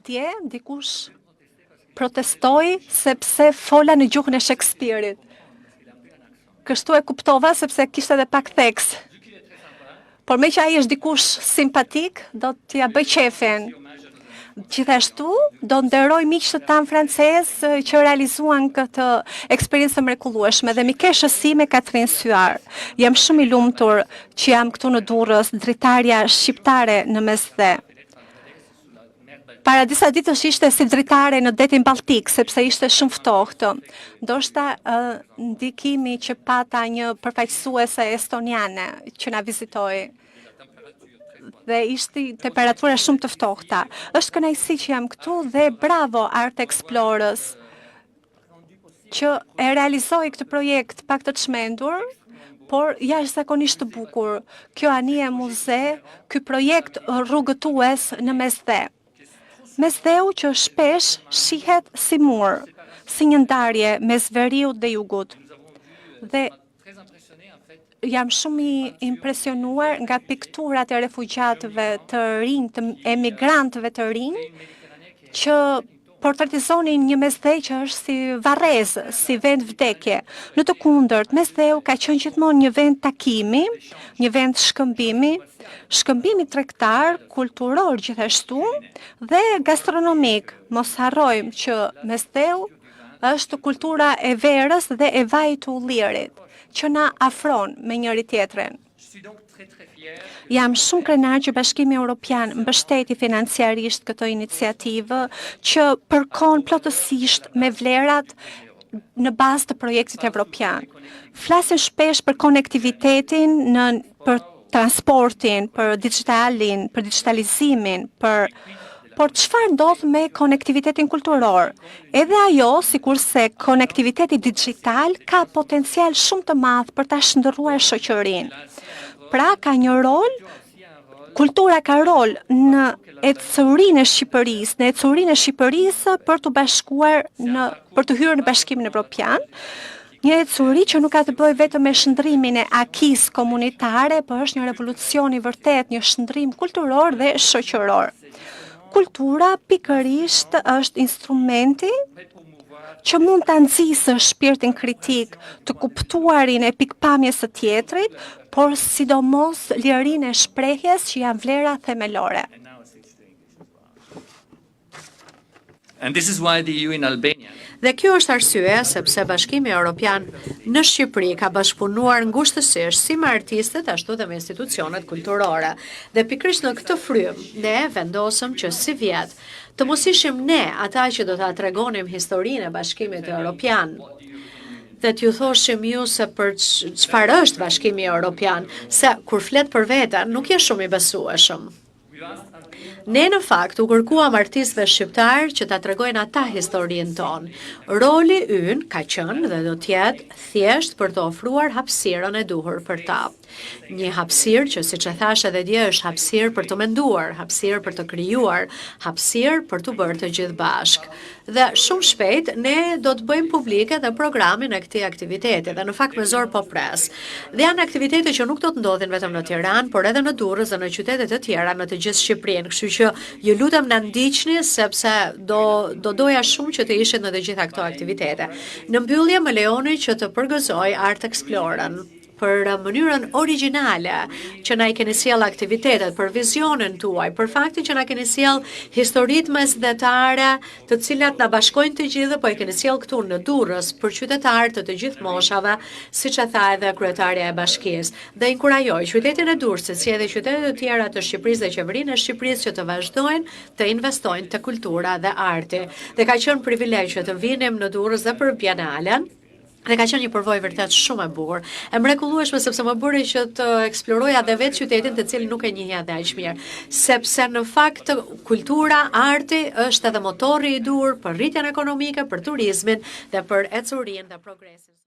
Dje dikush protestoi sepse fola në gjuhën e Shakespeare-it. Kështu e kuptova sepse kishte edhe pak theks. Por me që ai është dikush simpatik, do t'ja bëj qefin. Gjithashtu, do nderoj miqtë tanë francezë që realizuan këtë eksperiencë mrekullueshme dhe mikeshës sime Katrin Syar. Jam shumë i lumtur që jam këtu në Durrës, dritarja shqiptare në Mesdhe. Para disa ditësh ishte si dritare në detin Baltik, sepse ishte shumë ftohtë. Ndoshta ndikimi që pata një përfaqësuese estoniane që na vizitoi. Dhe ishte temperatura shumë të ftohta. Është kënaqësi që jam këtu dhe bravo Art Explorers që e realizoi këtë projekt pak të çmendur, por jashtëzakonisht të bukur. Kjo anije muze, ky projekt rrugëtues në Mesdhe. Mesdheu që shpesh shihet si mur, si një ndarje mes veriut dhe jugut. Dhe jam shumë i impresionuar nga pikturat e refugjatëve të rinj, të emigrantëve të rinj, që portretizonin një Mesdhe që është si varrezë, si vend vdekje. Në të kundërt, Mesdheu ka qenë gjithmonë një vend takimi, një vend shkëmbimi tregtar, kulturor gjithashtu dhe gastronomik. Mos harrojmë që Mesdheu është kultura e verës dhe e vajit të ullirit, që na afron me njëri tjetrin. Jam shumë krenar që Bashkimi Evropian mbështeti financiarisht këtë iniciativë që përkon plotësisht me vlerat në bazë të projektit evropian. Flasim shpesh për konektivitetin, për transportin, për digitalin, për digitalizimin, por çfarë ndodh me konektivitetin kulturor? Edhe ajo, sikurse konektiviteti digital ka potencial shumë të madh për ta shndërruar shoqërinë. Pra ka një rol, kultura ka rol në ecurinë e Shqipërisë, për të bashkuar për të hyrë në Bashkimin Evropian. Një ecuri që nuk ka të bëjë vetëm me shndrimin e akis komunitare, por është një revolucion i vërtet, një shndrim kulturor dhe shoqëror. Kultura pikërisht është instrumenti që mund të nxjisë shpirtin kritik, të kuptuarin e pikpamjes së tjetrit, por sidomos lirinë e shprehjes që janë vlera themelore. And this is why the EU in Albania. Dhe kjo është arsye sepse Bashkimi Evropian në Shqipëri ka bashkëpunuar ngushtësisht si me artistët ashtu dhe me institucionet kulturore. Dhe pikërisht në këtë frym ne vendosëm që si vjet të mos ishim ne ata që do ta tregonim historinë e Bashkimit Evropian. Dhe t'ju thoshim ju se për çfarë është Bashkimi Evropian, se kur flet për veten nuk je shumë i besueshëm. Ne në fakt u kërkuam artistëve shqiptar që ta tregojnë ata historinë tonë. Roli ynë ka qenë dhe do t'jetë thjesht për të ofruar hapësirën e duhur për ta. Një hapësirë që, siç e thash edhe dje, është hapësirë për të menduar, hapësirë për të krijuar, hapësirë për të bërë të gjithë bashkë. Dhe shumë shpejt ne do të bëjmë publike dhe programin e këtij aktiviteti dhe në fakt me zor po pres. Dhe janë aktivitete që nuk do të ndodhin vetëm në Tiranë, por edhe në Durrës dhe në qytete të tjera në të gjithë Shqipërinë. Kështu që ju lutem na ndiqni sepse doja shumë që të ishit në të gjitha këto aktivitete. Në mbyllje më lejoni që të përgëzoj Art Explorën për mënyrën origjinale që na i keni sjell aktivitetet, për vizionin tuaj, për faktin që na keni sjell historitë mesdhetare, të cilat na bashkojnë të gjithë, po i keni sjell këtu në Durrës për qytetarë të gjithë moshave, siç e tha edhe kryetarja e bashkisë. Dhe inkurajoj qytetin e Durrësit, si edhe qytetet e tjera të Shqipërisë dhe qeverinë e Shqipërisë që të vazhdojnë të investojnë te kultura dhe arti. Dhe ka qenë privilegj që të vinim në Durrës dhe për Bienalen. Dhe ka qenë një përvojë vërtet shumë e bukur. E mrekullueshme sepse më bëri që të eksploroja edhe vetë qytetin të cilin nuk e njihja aq mirë, sepse në fakt kultura, arti është edhe motori i dur për rritjen ekonomike, për turizmin dhe për ecurinë dhe progresin.